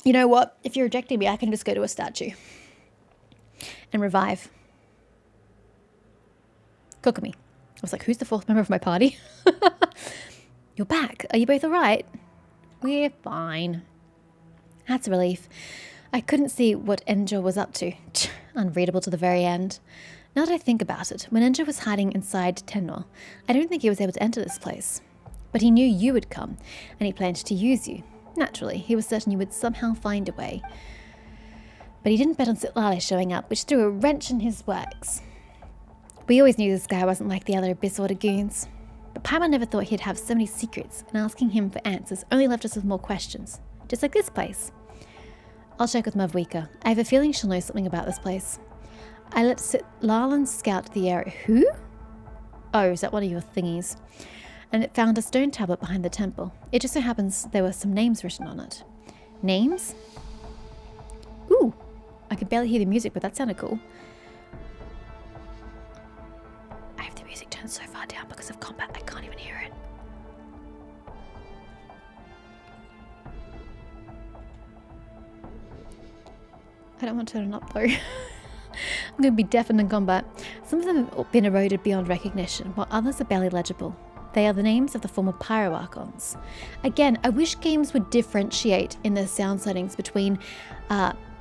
You know what? If you're rejecting me, I can just go to a statue and revive. Kokomi. I was like, who's the fourth member of my party? You're back. Are you both all right? We're fine. That's a relief. I couldn't see what Enjo was up to. Unreadable to the very end. Now that I think about it, when Enjo was hiding inside Tenno, I don't think he was able to enter this place. But he knew you would come, and he planned to use you. Naturally, he was certain you would somehow find a way. But he didn't bet on Sitlali showing up, which threw a wrench in his works. We always knew this guy wasn't like the other Abyss Order goons. But Paimon never thought he'd have so many secrets, and asking him for answers only left us with more questions. Just like this place. I'll check with Mavwika. I have a feeling she'll know something about this place. I let Larlan scout the area. Who? Oh, is that one of your thingies? And it found a stone tablet behind the temple. It just so happens there were some names written on it. Names? Ooh, I could barely hear the music, but that sounded cool. I have the music turned so far down because of combat, I can't even hear it. I don't want to turn it up though. I'm going to be deafened in combat. Some of them have been eroded beyond recognition, while others are barely legible. They are the names of the former Pyroarchons. Again, I wish games would differentiate in their sound settings between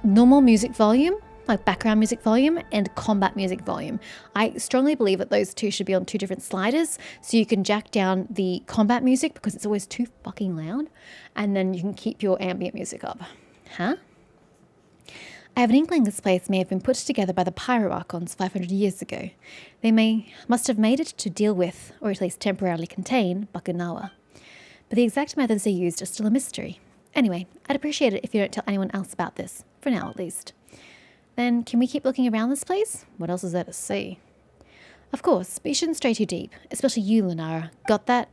normal music volume, like background music volume, and combat music volume. I strongly believe that those two should be on two different sliders, so you can jack down the combat music because it's always too fucking loud, and then you can keep your ambient music up. Huh? I have an inkling this place may have been put together by the Pyroarchons 500 years ago. They must have made it to deal with, or at least temporarily contain, Bakunawa. But the exact methods they used are still a mystery. Anyway, I'd appreciate it if you don't tell anyone else about this, for now at least. Then, can we keep looking around this place? What else is there to see? Of course, but you shouldn't stray too deep, especially you, Lunara. Got that?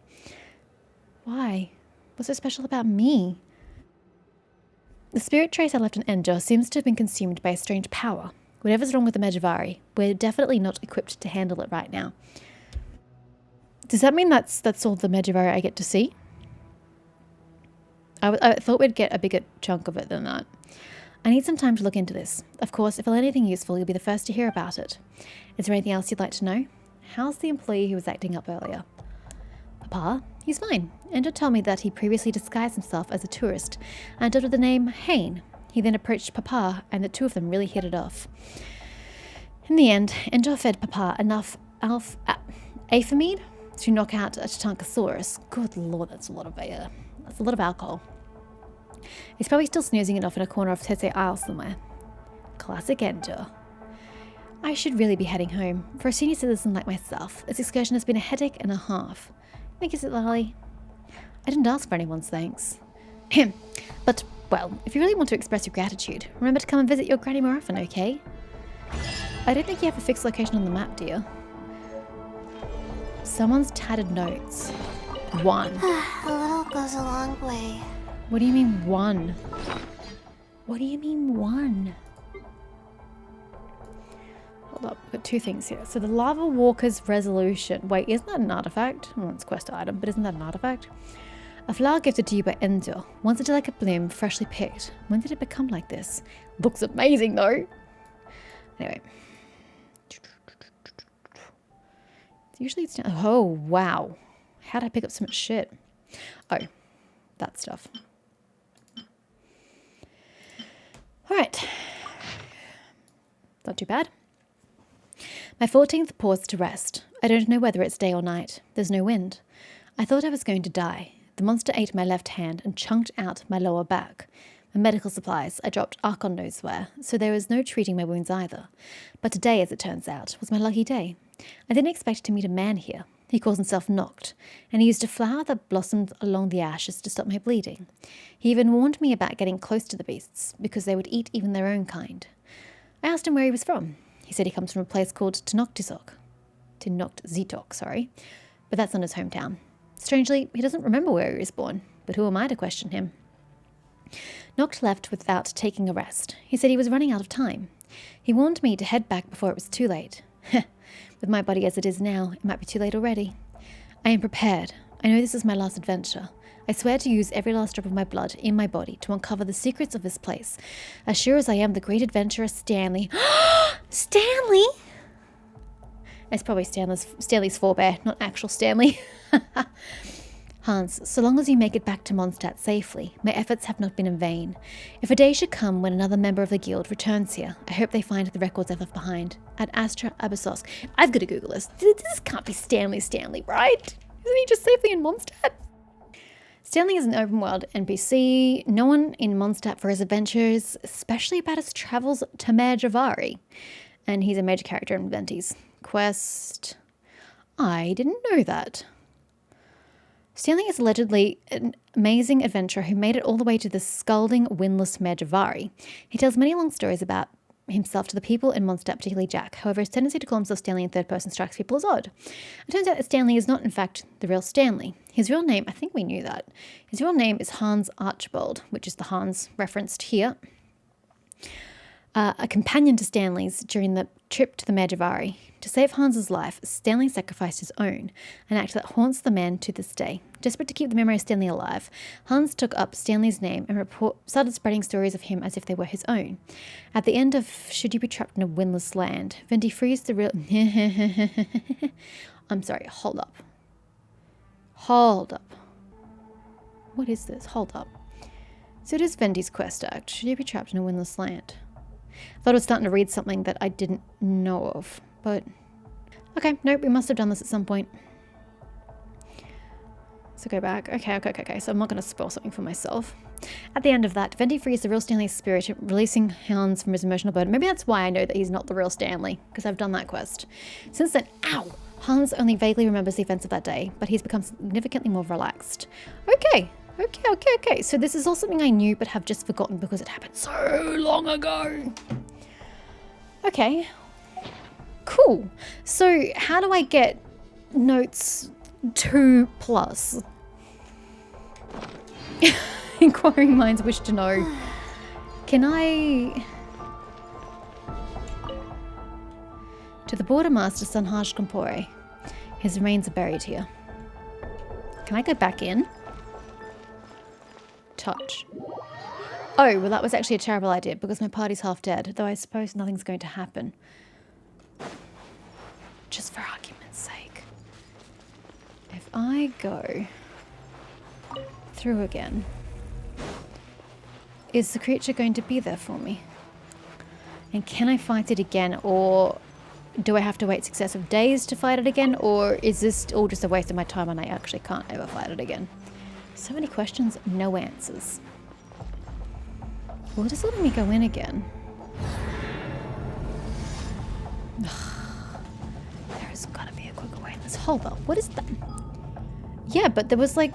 Why? What's so special about me? The spirit trace I left in Enjo seems to have been consumed by a strange power. Whatever's wrong with the Medjugorje, we're definitely not equipped to handle it right now. Does that mean that's all the Medjugorje I get to see? I thought we'd get a bigger chunk of it than that. I need some time to look into this. Of course, if I learn anything useful, you'll be the first to hear about it. Is there anything else you'd like to know? How's the employee who was acting up earlier? Papa? He's fine. Endo told me that he previously disguised himself as a tourist and adopted the name Hain. He then approached Papa, and the two of them really hit it off. In the end, Endo fed Papa enough aphamide to knock out a Tatankasaurus. Good lord, that's a lot of alcohol. He's probably still snoozing it off in a corner of Tete Isle somewhere. Classic Endo. I should really be heading home. For a senior citizen like myself, this excursion has been a headache and a half. Thank you, Sitlali. I didn't ask for anyone's thanks. But, well, if you really want to express your gratitude, remember to come and visit your granny more often, okay? I don't think you have a fixed location on the map, dear. Someone's tattered notes. One. A little goes a long way. What do you mean, one? What do you mean, one? Hold up, I've got two things here. So the Lava Walker's Resolution. Wait, isn't that an artifact? Well, it's a quest item, but isn't that an artifact? A flower gifted to you by Endo. Once a delicate bloom, freshly picked. When did it become like this? Looks amazing, though. Anyway. Usually it's... Oh, wow. How'd I pick up so much shit? Oh, that stuff. Alright. Not too bad. My 14th pause to rest. I don't know whether it's day or night. There's no wind. I thought I was going to die. The monster ate my left hand and chunked out my lower back. My medical supplies I dropped Archon knows where, so there was no treating my wounds either. But today, as it turns out, was my lucky day. I didn't expect to meet a man here. He calls himself Noct, and he used a flower that blossomed along the ashes to stop my bleeding. He even warned me about getting close to the beasts, because they would eat even their own kind. I asked him where he was from. He said he comes from a place called Tenochtitok, but that's not his hometown. Strangely, he doesn't remember where he was born, but who am I to question him? Noct left without taking a rest. He said he was running out of time. He warned me to head back before it was too late. With my body as it is now, it might be too late already. I am prepared. I know this is my last adventure. I swear to use every last drop of my blood in my body to uncover the secrets of this place. As sure as I am the great adventurer Stanley. Stanley? It's probably Stanley's forebear, not actual Stanley. Hans, so long as you make it back to Mondstadt safely, my efforts have not been in vain. If a day should come when another member of the guild returns here, I hope they find the records I've left behind. At Astra Abyssos. I've got to Google this. This can't be Stanley, right? Isn't he just safely in Mondstadt? Stanley is an open-world NPC, known in Mondstadt for his adventures, especially about his travels to Mare Javari. And he's a major character in Venti's quest. I didn't know that. Stanley is allegedly an amazing adventurer who made it all the way to the scalding, windless Mare Javari. He tells many long stories about himself to the people in Mondstadt, particularly Jack. However, his tendency to call himself Stanley in third person strikes people as odd. It turns out that Stanley is not, in fact, the real Stanley. His real name, I think we knew that. His real name is Hans Archibald, which is the Hans referenced here. A companion to Stanley's during the trip to the Mare Javari. To save Hans's life, Stanley sacrificed his own, an act that haunts the man to this day. Desperate to keep the memory of Stanley alive, Hans took up Stanley's name and started spreading stories of him as if they were his own. At the end of Should You Be Trapped in a Windless Land, Venti frees the real... I'm sorry, hold up. Hold up. What is this? Hold up. So it is Venti's quest act. Should you be trapped in a windless land? I thought I was starting to read something that I didn't know of, but... Okay, nope, we must have done this at some point. So go back. Okay, so I'm not going to spoil something for myself. At the end of that, Venti frees the real Stanley's spirit, releasing Hans from his emotional burden. Maybe that's why I know that he's not the real Stanley, because I've done that quest. Since then, Hans only vaguely remembers the events of that day, but he's become significantly more relaxed. Okay. So this is all something I knew but have just forgotten because it happened so long ago. Okay. Cool. So how do I get notes 2+? Inquiring minds wish to know. Can I... To the border master Sanhaj Kampore. His remains are buried here. Can I go back in? Touch. Oh, well that was actually a terrible idea because my party's half dead, though I suppose nothing's going to happen. Just for argument's sake. If I go through again, is the creature going to be there for me? And can I fight it again, or do I have to wait successive days to fight it again, or is this all just a waste of my time and I actually can't ever fight it again? So many questions, no answers. Well, just letting me go in again. There's gotta be a quicker way. Let's hold up. What is that? Yeah, but there was like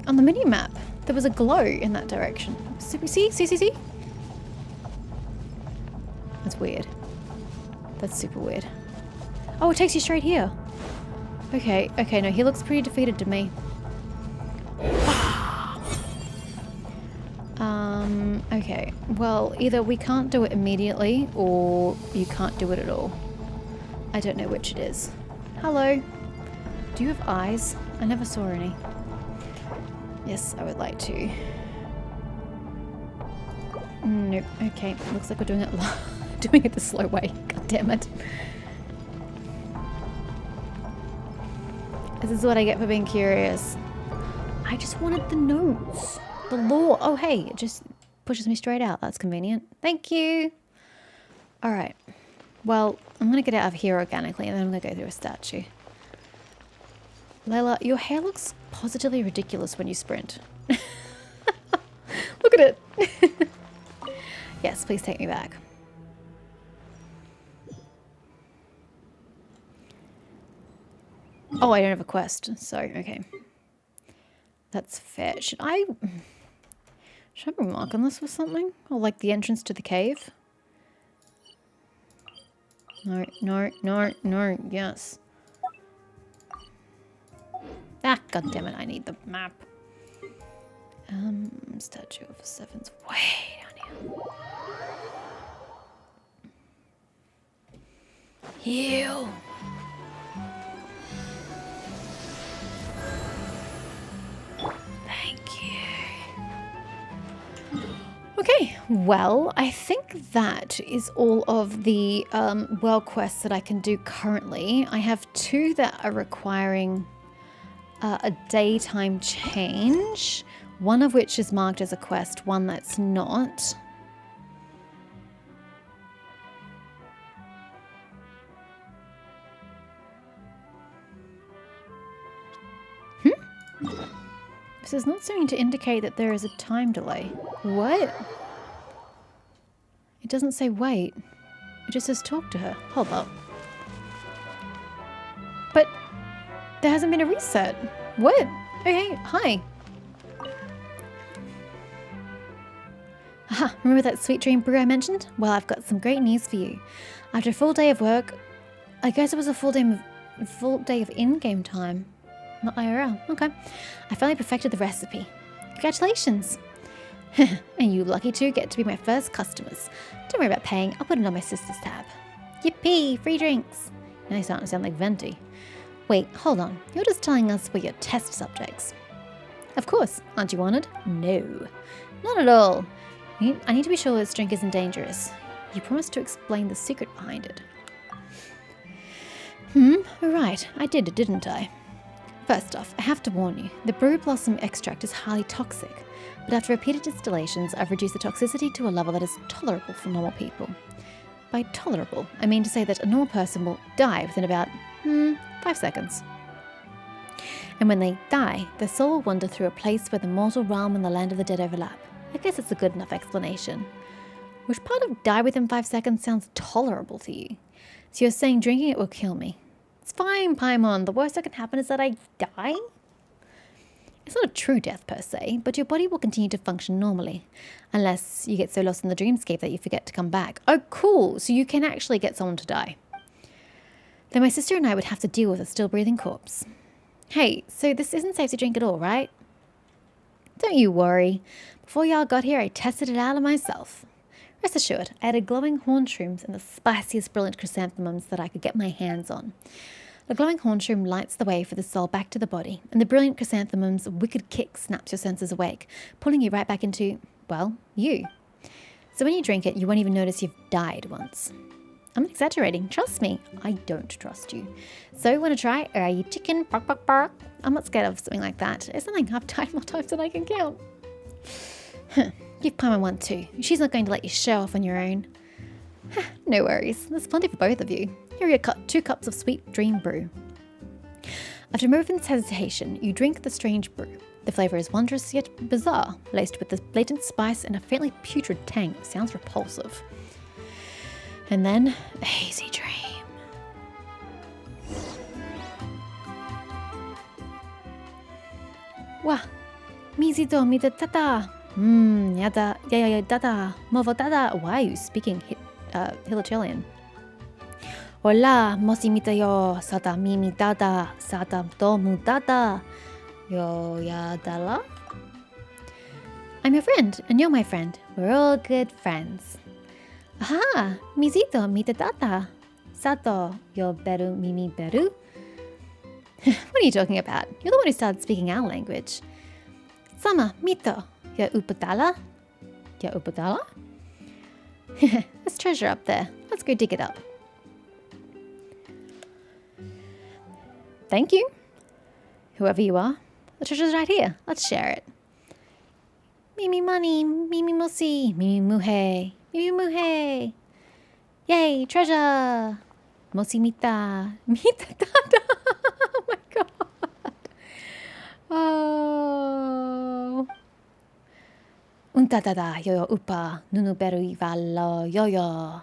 on the mini map, there was a glow in that direction. See? That's weird. That's super weird. Oh, it takes you straight here. Okay, no, he looks pretty defeated to me. Okay, well, either we can't do it immediately or you can't do it at all. I don't know which it is. Hello. Do you have eyes? I never saw any. Yes, I would like to. Nope. Okay, looks like we're doing it the slow way. God damn it. This is what I get for being curious. I just wanted the notes. The lore. Oh, hey, it just pushes me straight out. That's convenient. Thank you. All right. Well, I'm going to get out of here organically, and then I'm going to go through a statue. Layla, your hair looks positively ridiculous when you sprint. Look at it. Yes, please take me back. Oh, I don't have a quest, so okay. That's fair. Should I remark on this with something? Or like the entrance to the cave? No, yes. Ah, god damn it, I need the map. Statue of Sevens way down here. Heal. well, I think that is all of the world quests that I can do currently. I have 2 that are requiring a daytime change, one of which is marked as a quest, one that's not. This is not seeming to indicate that there is a time delay. What? It doesn't say wait. It just says talk to her. Hold up. But there hasn't been a reset. What? Okay, hi. Aha, remember that sweet dream brew I mentioned? Well, I've got some great news for you. After a full day of work, I guess it was a full day of in-game time. Not IRL. Okay. I finally perfected the recipe. Congratulations. And you lucky two get to be my first customers. Don't worry about paying. I'll put it on my sister's tab. Yippee! Free drinks. Now you're starting to sound like Venti. Wait, hold on. You're just telling us we're your test subjects. Of course. Aren't you wanted? No. Not at all. I need to be sure this drink isn't dangerous. You promised to explain the secret behind it. Right. I did, didn't I? First off, I have to warn you, the brew blossom extract is highly toxic, but after repeated distillations, I've reduced the toxicity to a level that is tolerable for normal people. By tolerable, I mean to say that a normal person will die within about, 5 seconds. And when they die, their soul will wander through a place where the mortal realm and the land of the dead overlap. I guess it's a good enough explanation. Which part of die within 5 seconds sounds tolerable to you? So you're saying drinking it will kill me? It's fine, Paimon. The worst that can happen is that I die? It's not a true death per se, but your body will continue to function normally. Unless you get so lost in the dreamscape that you forget to come back. Oh, cool. So you can actually get someone to die. Then my sister and I would have to deal with a still breathing corpse. Hey, so this isn't safe to drink at all, right? Don't you worry. Before y'all got here, I tested it out on myself. Rest assured, I added glowing horn shrooms and the spiciest brilliant chrysanthemums that I could get my hands on. The glowing horn shroom lights the way for the soul back to the body, and the brilliant chrysanthemum's wicked kick snaps your senses awake, pulling you right back into, well, you. So when you drink it, you won't even notice you've died once. I'm not exaggerating, trust me, I don't trust you. So, want to try? Or are you chicken? Bark, bark, bark. I'm not scared of something like that. It's something I've died more times than I can count. Give Paimon one too. She's not going to let you show off on your own. No worries, there's plenty for both of you. Here are your 2 cups of sweet dream brew. After a moment's hesitation, you drink the strange brew. The flavour is wondrous yet bizarre, laced with this blatant spice and a faintly putrid tang that sounds repulsive. And then, a hazy dream. Wah, Mizito mita tata. Yada, ya dada, movo dada. Why are you speaking Hilichilian? Hola, mosimita yo, sata mimi dada, sata domu dada, yo ya dala. I'm your friend, and you're my friend. We're all good friends. Aha, mizito mita dada, sato yo beru mimi beru. What are you talking about? You're the one who started speaking our language. Sama mito. Ya upadala? Ya upadala? There's treasure up there. Let's go dig it up. Thank you. Whoever you are. The treasure's right here. Let's share it. Mimi money, mimi mosi, mimi muhe, mimi muhe. Yay, treasure. Mosi mita. Mita tata. Oh my god. Oh. Untadada yo upa nunu beru ivalo yo.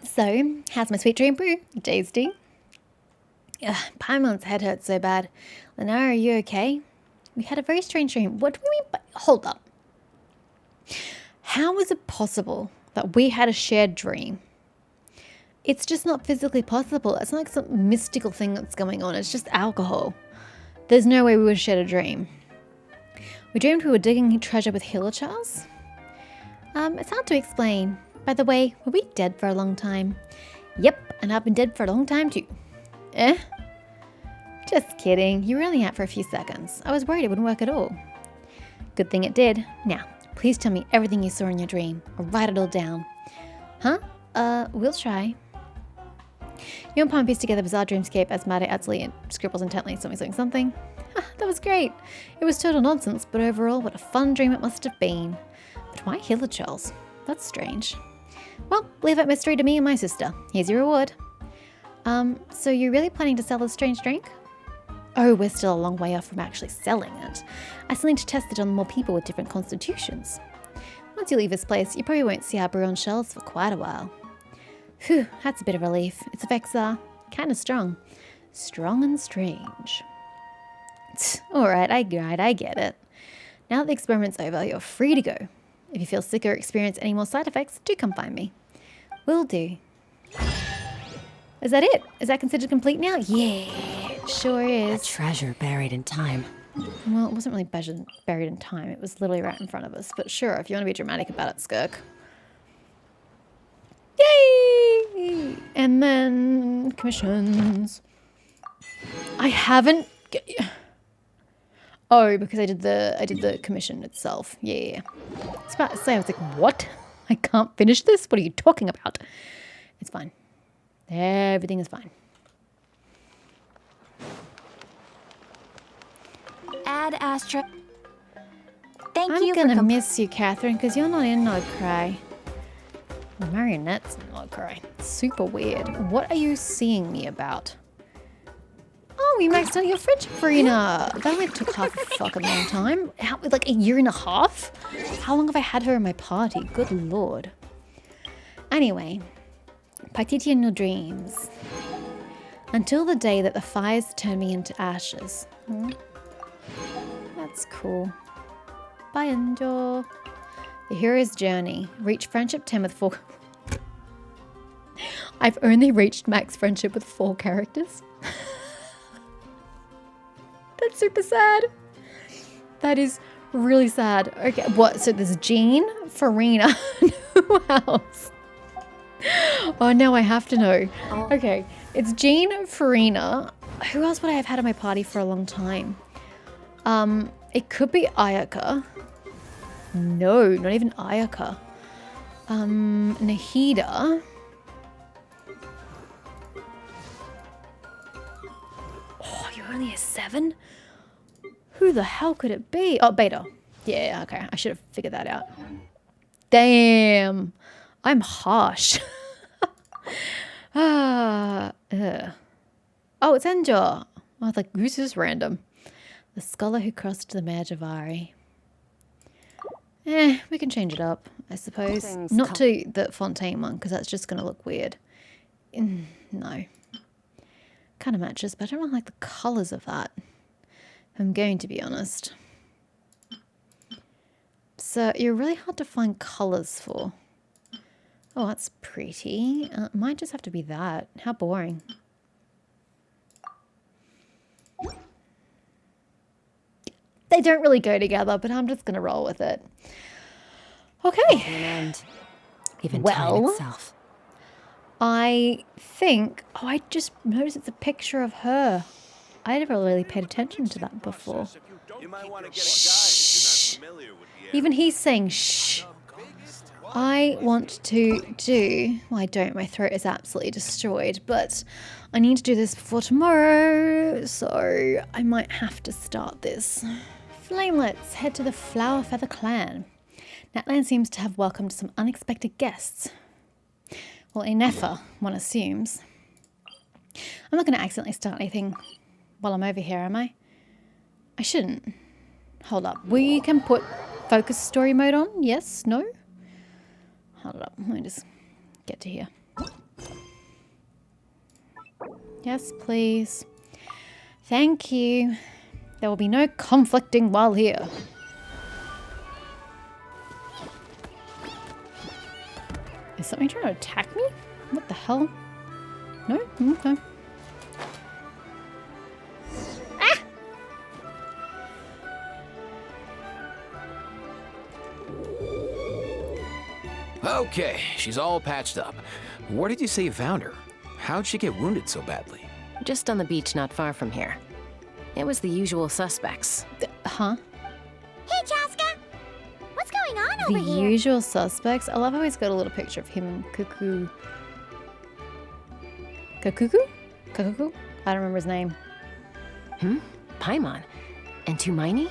So, how's my sweet dream brew? Tasty. Paimon's head hurts so bad. Lunara, are you okay? We had a very strange dream. What do we mean by... Hold up. How is it possible that we had a shared dream? It's just not physically possible. It's not like some mystical thing that's going on. It's just alcohol. There's no way we would have shared a dream. We dreamed we were digging treasure with Hilichars. It's hard to explain. By the way, were we dead for a long time? Yep, and I've been dead for a long time too. Just kidding. You were only out for a few seconds. I was worried it wouldn't work at all. Good thing it did. Now, please tell me everything you saw in your dream. Or write it all down. Huh? We'll try. You and Palm pieced together bizarre dreamscape as Mada Atsley scribbles intently something. That was great. It was total nonsense, but overall, what a fun dream it must have been. But why Hilichurls? That's strange. Well, leave that mystery to me and my sister. Here's your reward. So you're really planning to sell this strange drink? Oh, we're still a long way off from actually selling it. I still need to test it on more people with different constitutions. Once you leave this place, you probably won't see our brew on shelves for quite a while. Phew, that's a bit of relief. Its effects are kind of strong. Strong and strange. Alright, I get it. Now that the experiment's over, you're free to go. If you feel sick or experience any more side effects, do come find me. Will do. Is that it? Is that considered complete now? Yeah, it sure is. A treasure buried in time. Well, it wasn't really buried in time. It was literally right in front of us. But sure, if you want to be dramatic about it, Skirk. Yay! And then commissions. I haven't. Oh, because I did the commission itself. Yeah. I was about to say, I was like, what? I can't finish this? What are you talking about? It's fine. Everything is fine. Add Astra. Thank I'm you gonna for miss you, Catherine, because you're not in No Cry. Marionette's in No Cry. Super weird. What are you seeing me about? Oh, we maxed out your friendship, Farina. That only took half a fucking long time. Like a year and a half? How long have I had her in my party? Good lord. Anyway, Paititi in your dreams. Until the day that the fires turn me into ashes. That's cool. Bye, Enjo. The hero's journey. Reach friendship 10 with 4. I've only reached max friendship with 4 characters. That's super sad. That is really sad. Okay, what? So there's Jean, Farina, who else? Oh, now I have to know. Okay, it's Jean, Farina. Who else would I have had in my party for a long time? It could be Ayaka. No, not even Ayaka. Nahida. Oh, you're only a 7? Who the hell could it be? Oh, Beta. Yeah, okay. I should have figured that out. Damn. I'm harsh. Oh, it's Enjo. I was like, who's this random? The scholar who crossed the Mare Javari. We can change it up, I suppose. Not to the Fontaine one, because that's just going to look weird. No. Kind of matches, but I don't like the colours of that. I'm going to be honest. So, you're really hard to find colours for. Oh, that's pretty. Might just have to be that. How boring. They don't really go together, but I'm just going to roll with it. Okay. And even Well, time itself. I think... Oh, I just noticed it's a picture of her. I never really paid attention to that before. Shh. Even he's saying shh. I want to do... Well, I don't. My throat is absolutely destroyed, but I need to do this before tomorrow, so I might have to start this. Flamelets, head to the Flower Feather Clan. Natlan seems to have welcomed some unexpected guests. Well, Inefa, one assumes. I'm not going to accidentally start anything while I'm over here, am I? I shouldn't. Hold up. We can put focus story mode on? Yes? No? Hold it up. Let me just get to here. Yes, please. Thank you. There will be no conflicting while here. Is something trying to attack me? What the hell? No? Okay. Ah! Okay, she's all patched up. Where did you say you found her? How'd she get wounded so badly? Just on the beach not far from here. It was the usual suspects. Huh? Hey, Chaska! What's going on The over here? usual suspects. I love how he's got a little picture of him and Cuckoo. Kakuku? Kakuku? I don't remember his name. Paimon. And Tumaini?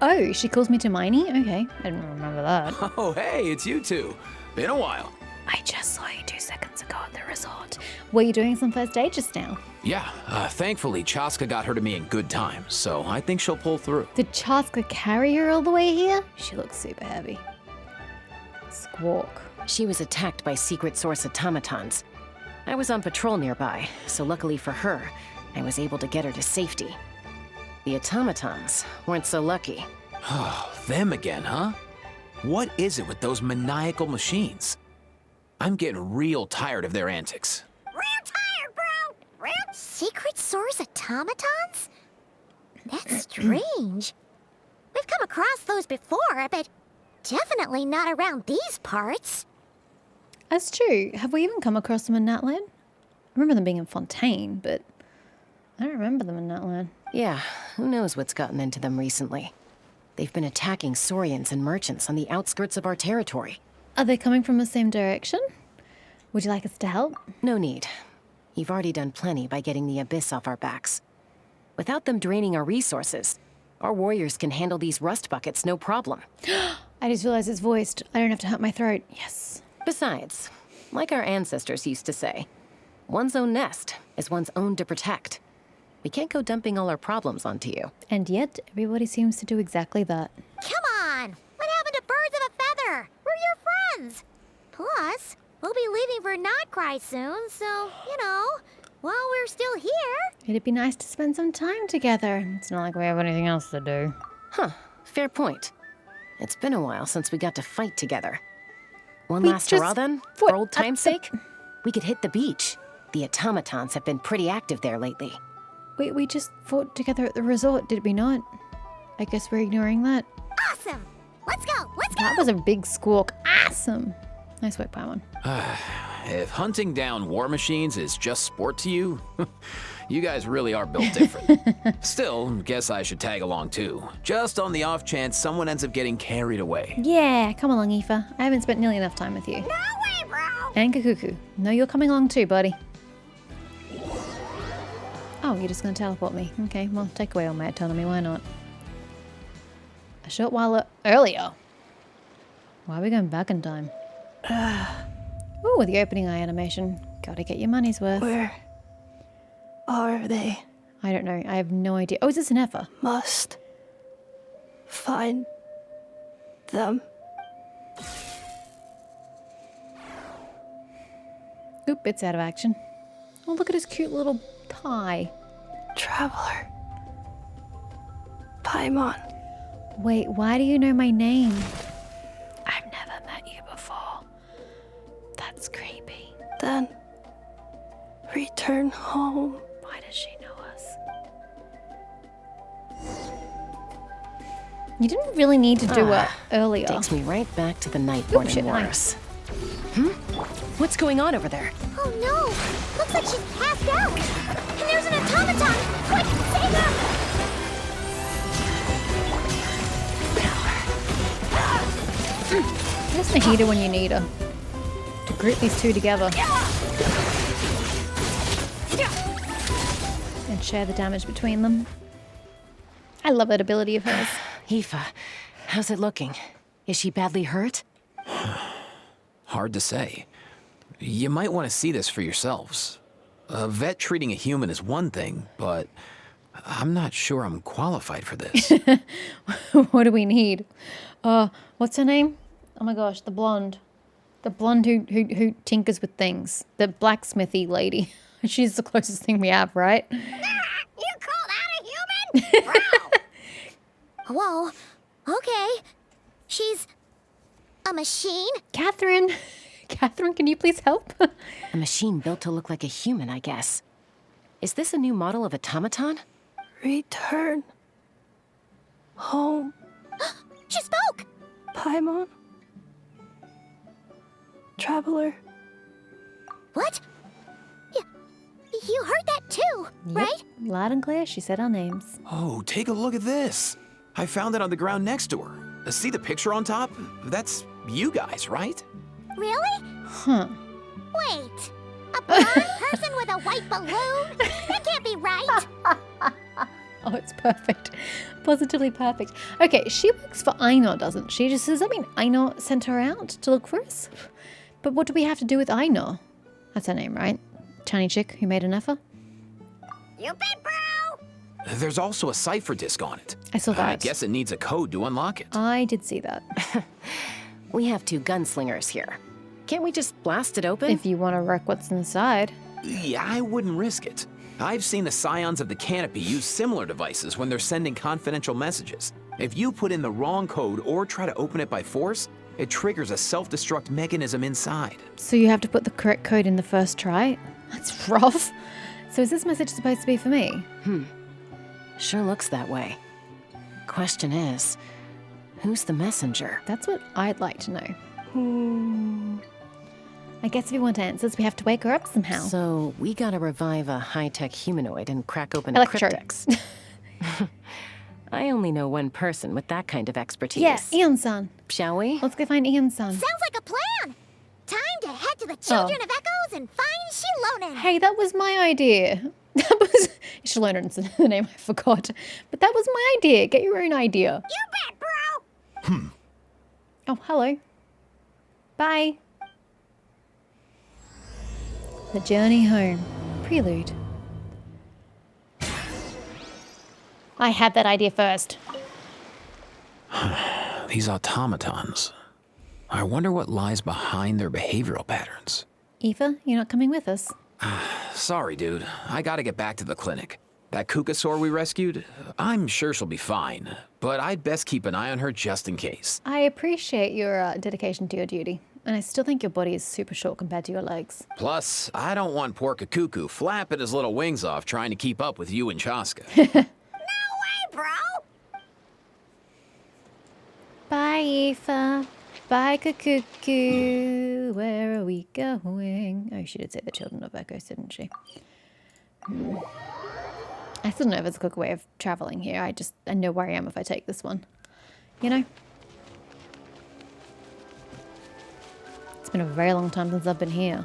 Oh, she calls me Hermione? Okay, I didn't remember that. Oh, hey, it's you two. Been a while. I just saw you 2 seconds ago at the resort. Were you doing some first aid just now? Yeah, thankfully, Chaska got her to me in good time, so I think she'll pull through. Did Chaska carry her all the way here? She looks super heavy. Squawk. She was attacked by secret source automatons. I was on patrol nearby, so luckily for her, I was able to get her to safety. The automatons weren't so lucky. Oh, them again, huh? What is it with those maniacal machines? I'm getting real tired of their antics. Real tired, bro! Real secret source automatons? That's strange. We've come across those before, but definitely not around these parts. That's true. Have we even come across them in Natlan? I remember them being in Fontaine, but I don't remember them in Natlan. Yeah, who knows what's gotten into them recently. They've been attacking Saurians and merchants on the outskirts of our territory. Are they coming from the same direction? Would you like us to help? No need. You've already done plenty by getting the Abyss off our backs. Without them draining our resources, our warriors can handle these rust buckets no problem. I just realized it's voiced. I don't have to hurt my throat. Yes. Besides, like our ancestors used to say, one's own nest is one's own to protect. We can't go dumping all our problems onto you. And yet, everybody seems to do exactly that. Come on! What happened to birds of a feather? We're your friends! Plus, we'll be leaving for Notcry soon, so, while we're still here... It'd be nice to spend some time together. It's not like we have anything else to do. Huh, fair point. It's been a while since we got to fight together. One We last just hurrah then, fought for old at time's the- sake? We could hit the beach. The automatons have been pretty active there lately. We just fought together at the resort, did we not? I guess we're ignoring that. Awesome! Let's go! Let's go! That was a big squawk. Awesome. Nice work, Paimon. If hunting down war machines is just sport to you, you guys really are built different. Still, guess I should tag along too, just on the off chance someone ends up getting carried away. Yeah, come along, Aoife. I haven't spent nearly enough time with you. No way, bro! And Kakuku. No, you're coming along too, buddy. Oh, you're just going to teleport me. Okay, well, take away all my autonomy. Why not? A short while earlier. Why are we going back in time? Ooh, the opening eye animation. Gotta get your money's worth. Where are they? I don't know. I have no idea. Oh, is this an Aether? Must find them. Oop, it's out of action. Oh, look at his cute little tie. Traveler. Paimon. Wait, why do you know my name? I've never met you before. That's creepy. Then return home. Why does she know us? You didn't really need to do it earlier. Takes me right back to the Nightborn Ooh, and shit, Wars. What's going on over there? Oh no! Looks like she's passed out! And there's an automaton! Quick, save her! Where's Nahida when you need her? To group these two together. And share the damage between them. I love that ability of hers. Aoife, how's it looking? Is she badly hurt? Hard to say. You might want to see this for yourselves. A vet treating a human is one thing, but I'm not sure I'm qualified for this. What do we need? What's her name? Oh my gosh, the blonde. The blonde who tinkers with things. The blacksmithy lady. She's the closest thing we have, right? You call that a human? Bro! Whoa, okay. She's a machine? Catherine! Catherine, can you please help? A machine built to look like a human, I guess. Is this a new model of automaton? Return home. She spoke! Paimon. Traveler. What? You You heard that too, Yep. right? Loud and clear, she said our names. Oh, take a look at this. I found it on the ground next to her. See the picture on top? That's you guys, right? Really? Huh. Wait. A blonde person with a white balloon? That can't be right. Oh, it's perfect. Positively perfect. Okay, she works for Aino, doesn't she? Does that mean Aino sent her out to look for us? But what do we have to do with Aino? That's her name, right? Tiny chick who made an effort? You bet, bro. There's also a cipher disk on it. I saw that. I guess it needs a code to unlock it. I did see that. We have 2 gunslingers here. Can't we just blast it open? If you want to wreck what's inside. Yeah, I wouldn't risk it. I've seen the scions of the canopy use similar devices when they're sending confidential messages. If you put in the wrong code or try to open it by force, it triggers a self-destruct mechanism inside. So you have to put the correct code in the first try? That's rough. So is this message supposed to be for me? Sure looks that way. Question is, who's the messenger? That's what I'd like to know. I guess if you want answers, we have to wake her up somehow. So we gotta revive a high-tech humanoid and crack open Electro. a cryptex. I only know one person with that kind of expertise. Yes, Ian-san. Shall we? Let's go find Ian-san. Sounds like a plan. Time to head to the Children of Echoes and find Shilonen. Hey, that was my idea. That was... Shalonen's the name I forgot. But that was my idea. Get your own idea. You bet, bro. Oh, hello. Bye. The journey home. Prelude. I had that idea first. These automatons. I wonder what lies behind their behavioral patterns. Eva, you're not coming with us. Sorry, dude. I gotta get back to the clinic. That Kukasaur we rescued, I'm sure she'll be fine, but I'd best keep an eye on her just in case. I appreciate your dedication to your duty, and I still think your body is super short compared to your legs. Plus, I don't want poor Kakuku flapping his little wings off trying to keep up with you and Chaska. No way, bro. Bye, Eva. Bye, Kukuku. Where are we going? Oh, she did say the Children of Echoes, didn't she? I still don't know if it's a quick way of traveling here. I know where I am if I take this one. You know? It's been a very long time since I've been here.